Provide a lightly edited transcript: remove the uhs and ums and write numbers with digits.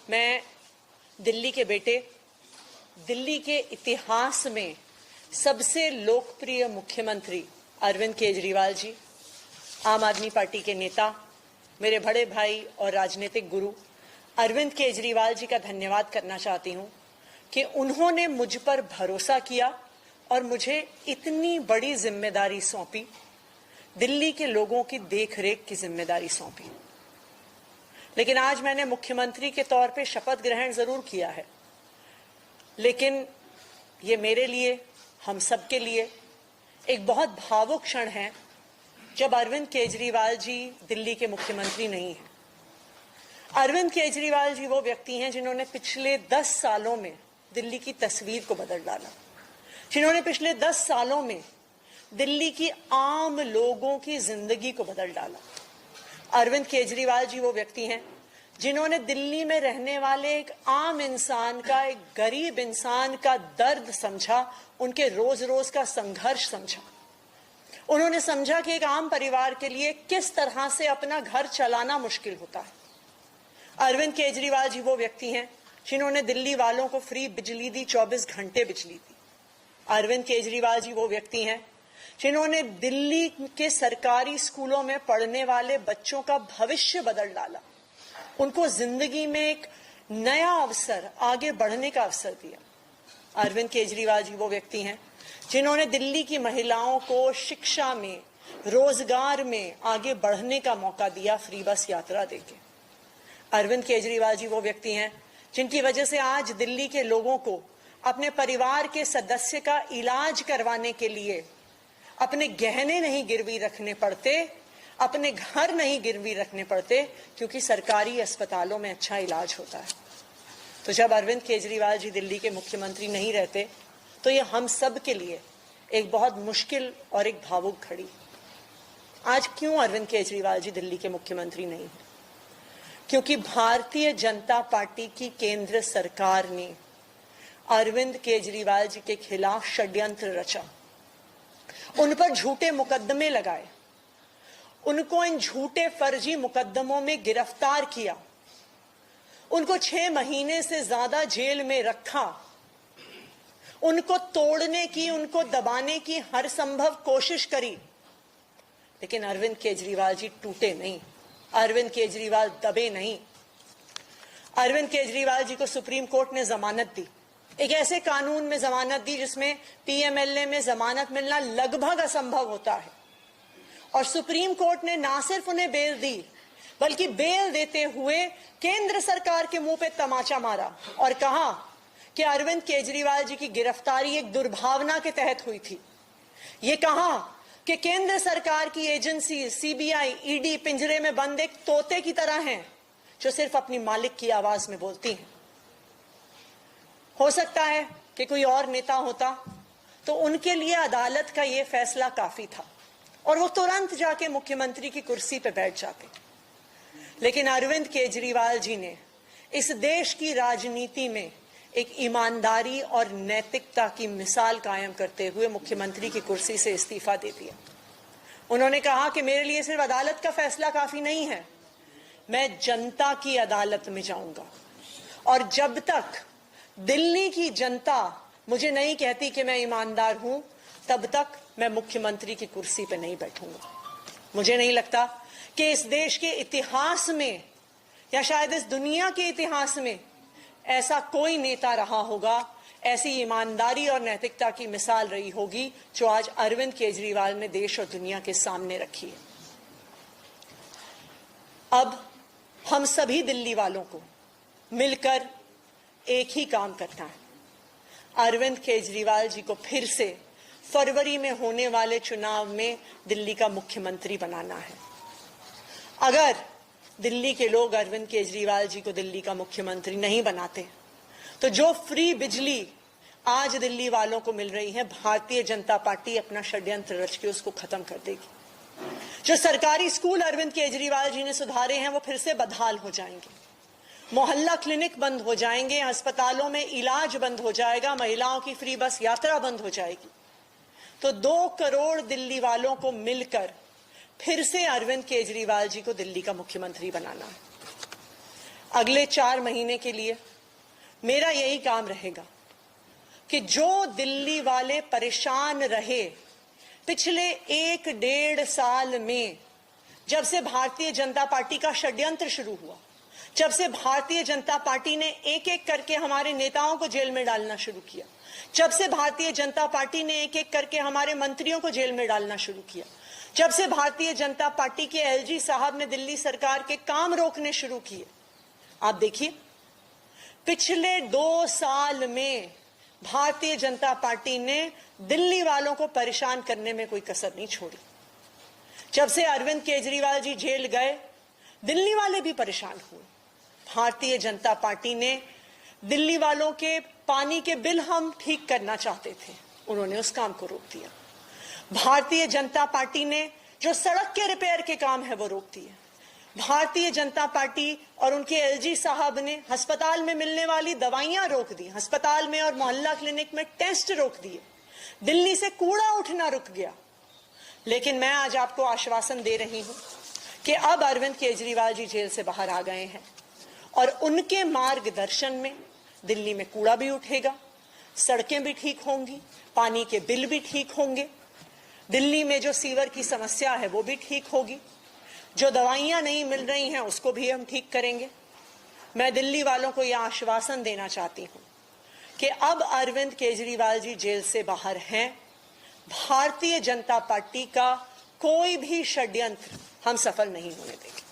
मैं दिल्ली के बेटे, दिल्ली के इतिहास में सबसे लोकप्रिय मुख्यमंत्री अरविंद केजरीवाल जी, आम आदमी पार्टी के नेता, मेरे बड़े भाई और राजनीतिक गुरु अरविंद केजरीवाल जी का धन्यवाद करना चाहती हूं कि उन्होंने मुझ पर भरोसा किया और मुझे इतनी बड़ी जिम्मेदारी सौंपी, दिल्ली के लोगों की देखरेख की जिम्मेदारी सौंपी। लेकिन आज मैंने मुख्यमंत्री के तौर पे शपथ ग्रहण जरूर किया है, लेकिन ये मेरे लिए, हम सबके लिए एक बहुत भावुक क्षण है जब अरविंद केजरीवाल जी दिल्ली के मुख्यमंत्री नहीं हैं। अरविंद केजरीवाल जी वो व्यक्ति हैं जिन्होंने पिछले 10 सालों में दिल्ली की तस्वीर को बदल डाला, जिन्होंने पिछले 10 सालों में दिल्ली की आम लोगों की जिंदगी को बदल डाला। अरविंद केजरीवाल जी वो व्यक्ति हैं जिन्होंने दिल्ली में रहने वाले एक आम इंसान का, एक गरीब इंसान का दर्द समझा, उनके रोज रोज का संघर्ष समझा। उन्होंने समझा कि एक आम परिवार के लिए किस तरह से अपना घर चलाना मुश्किल होता है। अरविंद केजरीवाल जी वो व्यक्ति हैं जिन्होंने दिल्ली वालों को फ्री बिजली दी, 24 घंटे बिजली दी। अरविंद केजरीवाल जी वो व्यक्ति हैं जिन्होंने दिल्ली के सरकारी स्कूलों में पढ़ने वाले बच्चों का भविष्य बदल डाला, उनको जिंदगी में एक नया अवसर, आगे बढ़ने का अवसर दिया। अरविंद केजरीवाल जी वो व्यक्ति हैं जिन्होंने दिल्ली की महिलाओं को शिक्षा में, रोजगार में आगे बढ़ने का मौका दिया, फ्री बस यात्रा देके। अरविंद केजरीवाल जी वो व्यक्ति हैं जिनकी वजह से आज दिल्ली के लोगों को अपने परिवार के सदस्य का इलाज करवाने के लिए अपने गहने नहीं गिरवी रखने पड़ते, अपने घर नहीं गिरवी रखने पड़ते, क्योंकि सरकारी अस्पतालों में अच्छा इलाज होता है। तो जब अरविंद केजरीवाल जी दिल्ली के मुख्यमंत्री नहीं रहते तो ये हम सब के लिए एक बहुत मुश्किल और एक भावुक घड़ी। आज क्यों अरविंद केजरीवाल जी दिल्ली के मुख्यमंत्री नहीं है? क्योंकि भारतीय जनता पार्टी की केंद्र सरकार ने अरविंद केजरीवाल जी के खिलाफ षड्यंत्र रचा, उन पर झूठे मुकदमे लगाए, उनको इन झूठे फर्जी मुकदमों में गिरफ्तार किया, उनको 6 महीने से ज्यादा जेल में रखा, उनको तोड़ने की, उनको दबाने की हर संभव कोशिश करी। लेकिन अरविंद केजरीवाल जी टूटे नहीं, अरविंद केजरीवाल दबे नहीं। अरविंद केजरीवाल जी को सुप्रीम कोर्ट ने जमानत दी, एक ऐसे कानून में जमानत दी जिसमें पीएमएलए में जमानत मिलना लगभग असंभव होता है, और सुप्रीम कोर्ट ने ना सिर्फ उन्हें बेल दी, बल्कि बेल देते हुए केंद्र सरकार के मुंह पे तमाचा मारा और कहा कि अरविंद केजरीवाल जी की गिरफ्तारी एक दुर्भावना के तहत हुई थी। ये कहा कि केंद्र सरकार की एजेंसी सीबीआई, ईडी पिंजरे में बंद एक तोते की तरह हैं जो सिर्फ अपनी मालिक की आवाज में बोलती हैं। हो सकता है कि कोई और नेता होता तो उनके लिए अदालत का यह फैसला काफी था और वो तुरंत जाके मुख्यमंत्री की कुर्सी पे बैठ जाते। लेकिन अरविंद केजरीवाल जी ने इस देश की राजनीति में एक ईमानदारी और नैतिकता की मिसाल कायम करते हुए मुख्यमंत्री की कुर्सी से इस्तीफा दे दिया। उन्होंने कहा कि मेरे लिए सिर्फ अदालत का फैसला काफी नहीं है, मैं जनता की अदालत में जाऊंगा, और जब तक दिल्ली की जनता मुझे नहीं कहती कि मैं ईमानदार हूं, तब तक मैं मुख्यमंत्री की कुर्सी पर नहीं बैठूंगा। मुझे नहीं लगता कि इस देश के इतिहास में या शायद इस दुनिया के इतिहास में ऐसा कोई नेता रहा होगा, ऐसी ईमानदारी और नैतिकता की मिसाल रही होगी जो आज अरविंद केजरीवाल ने देश और दुनिया के सामने रखी है। अब हम सभी दिल्ली वालों को मिलकर एक ही काम करना है, अरविंद केजरीवाल जी को फिर से फरवरी में होने वाले चुनाव में दिल्ली का मुख्यमंत्री बनाना है। अगर दिल्ली के लोग अरविंद केजरीवाल जी को दिल्ली का मुख्यमंत्री नहीं बनाते तो जो फ्री बिजली आज दिल्ली वालों को मिल रही है, भारतीय जनता पार्टी अपना षड्यंत्र रच के उसको खत्म कर देगी। जो सरकारी स्कूल अरविंद केजरीवाल जी ने सुधारे हैं वो फिर से बदहाल हो जाएंगे, मोहल्ला क्लिनिक बंद हो जाएंगे, अस्पतालों में इलाज बंद हो जाएगा, महिलाओं की फ्री बस यात्रा बंद हो जाएगी। तो 2 करोड़ दिल्ली वालों को मिलकर फिर से अरविंद केजरीवाल जी को दिल्ली का मुख्यमंत्री बनाना है। अगले 4 महीने के लिए मेरा यही काम रहेगा कि जो दिल्ली वाले परेशान रहे पिछले 1-1.5 साल में, जब से भारतीय जनता पार्टी का षड्यंत्र शुरू हुआ, जब से भारतीय जनता पार्टी ने एक एक करके हमारे नेताओं को जेल में डालना शुरू किया, जब से भारतीय जनता पार्टी ने एक एक करके हमारे मंत्रियों को जेल में डालना शुरू किया, जब से भारतीय जनता पार्टी के एलजी साहब ने दिल्ली सरकार के काम रोकने शुरू किए, आप देखिए पिछले 2 साल में भारतीय जनता पार्टी ने दिल्ली वालों को परेशान करने में कोई कसर नहीं छोड़ी। जब से अरविंद केजरीवाल जी जेल गए, दिल्ली वाले भी परेशान हुए। भारतीय जनता पार्टी ने दिल्ली वालों के पानी के बिल हम ठीक करना चाहते थे, उन्होंने उस काम को रोक दिया। भारतीय जनता पार्टी ने जो सड़क के रिपेयर के काम है वो रोक दिए। भारतीय जनता पार्टी और उनके एलजी साहब ने अस्पताल में मिलने वाली दवाइयां रोक दी, अस्पताल में और मोहल्ला क्लिनिक में टेस्ट रोक दिए, दिल्ली से कूड़ा उठना रुक गया। लेकिन मैं आज आपको आश्वासन दे रही हूं कि अब अरविंद केजरीवाल जी जेल से बाहर आ गए हैं और उनके मार्गदर्शन में दिल्ली में कूड़ा भी उठेगा, सड़कें भी ठीक होंगी, पानी के बिल भी ठीक होंगे, दिल्ली में जो सीवर की समस्या है वो भी ठीक होगी, जो दवाइयां नहीं मिल रही हैं उसको भी हम ठीक करेंगे। मैं दिल्ली वालों को यह आश्वासन देना चाहती हूं कि अब अरविंद केजरीवाल जी जेल से बाहर हैं, भारतीय जनता पार्टी का कोई भी षड्यंत्र हम सफल नहीं होने देंगे।